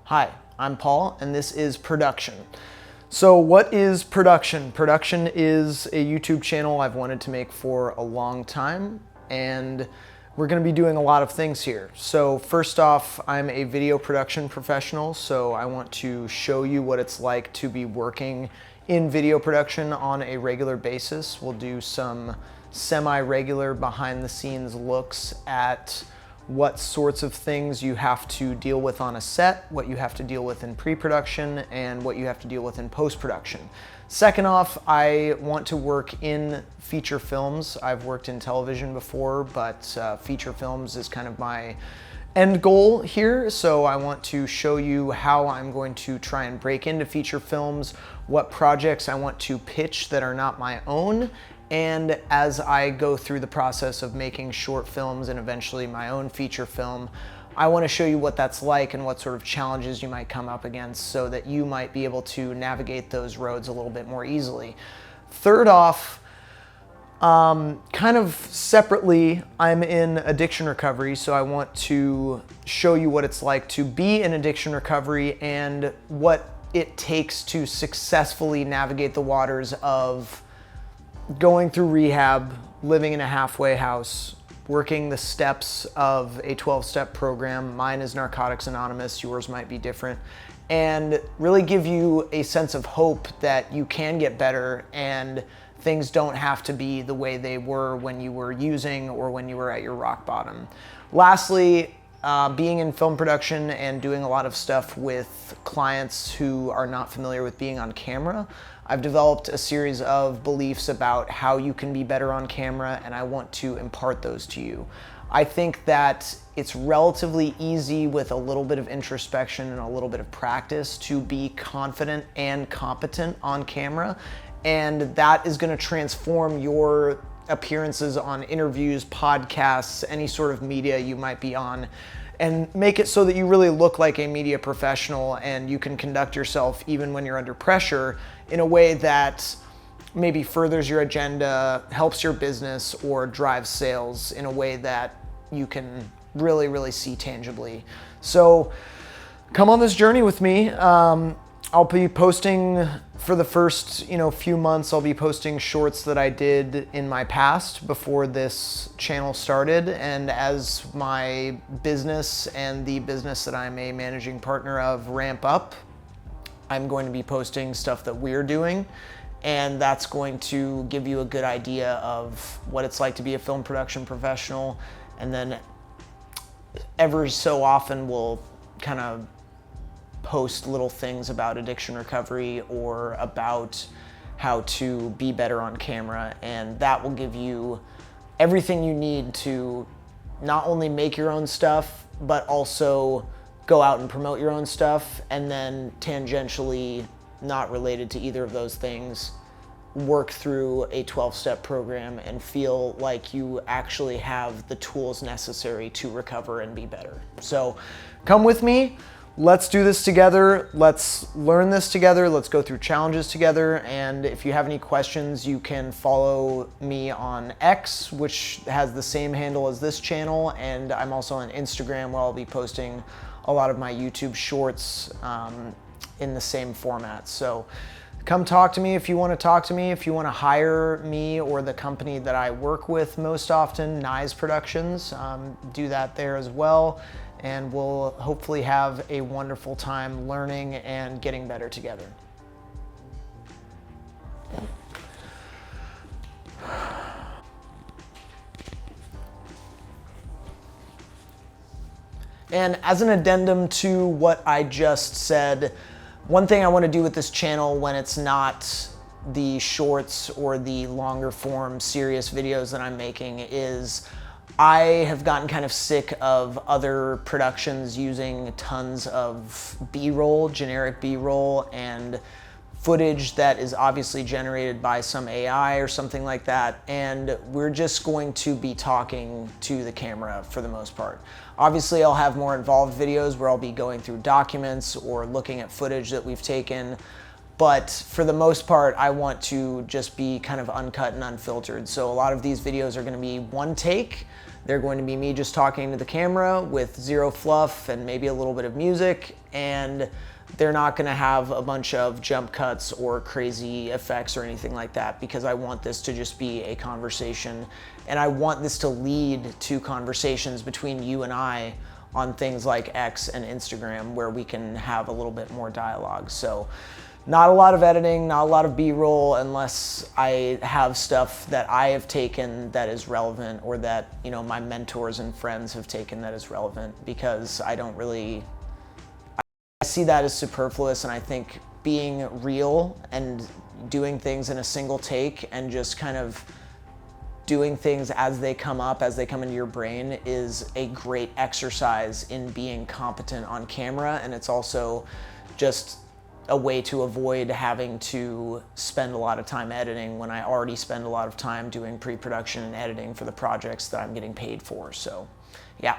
Hi, I'm Paul, and this is Perrduction. So what is Perrduction? Perrduction is a YouTube channel I've wanted to make for a long time, and we're going to be doing a lot of things here. So first off, I'm a video production professional, so I want to show you what it's like to be working in video production on a regular basis. We'll do some semi-regular behind-the-scenes looks at what sorts of things you have to deal with on a set, what you have to deal with in pre-production, and what you have to deal with in post-production. Second off, I want to work in feature films. I've worked in television before, but feature films is kind of my end goal here. So I want to show you how I'm going to try and break into feature films, what projects I want to pitch that are not my own, and as I go through the process of making short films and eventually my own feature film, I want to show you what that's like and what sort of challenges you might come up against so that you might be able to navigate those roads a little bit more easily. Third off, kind of separately, I'm in addiction recovery, so I want to show you what it's like to be in addiction recovery and what it takes to successfully navigate the waters of going through rehab, living in a halfway house, working the steps of a 12-step program. Mine is Narcotics Anonymous, yours might be different, and really give you a sense of hope that you can get better and things don't have to be the way they were when you were using or when you were at your rock bottom. Lastly, being in film production and doing a lot of stuff with clients who are not familiar with being on camera, I've developed a series of beliefs about how you can be better on camera, and I want to impart those to you. I think that it's relatively easy with a little bit of introspection and a little bit of practice to be confident and competent on camera, and that is going to transform your appearances on interviews, podcasts, any sort of media you might be on, and make it so that you really look like a media professional and you can conduct yourself even when you're under pressure in a way that maybe furthers your agenda, helps your business, or drives sales in a way that you can really see tangibly. So come on this journey with me. I'll be posting for the first few months. I'll be posting shorts that I did in my past before this channel started, and as my business and the business that I'm a managing partner of ramp up, I'm going to be posting stuff that we're doing, and that's going to give you a good idea of what it's like to be a film production professional. And then every so often we'll kind of post little things about addiction recovery or about how to be better on camera, and that will give you everything you need to not only make your own stuff but also go out and promote your own stuff, and then tangentially, not related to either of those things, work through a 12-step program and feel like you actually have the tools necessary to recover and be better. So come with me. Let's do this together. Let's learn this together. Let's go through challenges together. And if you have any questions, you can follow me on X, which has the same handle as this channel. And I'm also on Instagram, where I'll be posting a lot of my YouTube shorts in the same format. So come talk to me if you want to talk to me. If you want to hire me or the company that I work with most often, Nyes Productions, do that there as well. And we'll hopefully have a wonderful time learning and getting better together. And as an addendum to what I just said, one thing I want to do with this channel when it's not the shorts or the longer form serious videos that I'm making is I have gotten kind of sick of other productions using tons of B-roll, generic B-roll, and footage that is obviously generated by some AI or something like that, and we're just going to be talking to the camera for the most part. Obviously, I'll have more involved videos where I'll be going through documents or looking at footage that we've taken, but for the most part, I want to just be kind of uncut and unfiltered. So a lot of these videos are going to be one take, They're going to be me just talking to the camera with zero fluff and maybe a little bit of music, and they're not going to have a bunch of jump cuts or crazy effects or anything like that, because I want this to just be a conversation, and I want this to lead to conversations between you and I on things like X and Instagram, where we can have a little bit more dialogue. So not a lot of editing, not a lot of B-roll, unless I have stuff that I have taken that is relevant, or that, you know, my mentors and friends have taken that is relevant, because I see that as superfluous. And I think being real and doing things in a single take and just kind of doing things as they come up, as they come into your brain, is a great exercise in being competent on camera. And it's also just a way to avoid having to spend a lot of time editing when I already spend a lot of time doing pre-production and editing for the projects that I'm getting paid for. So yeah.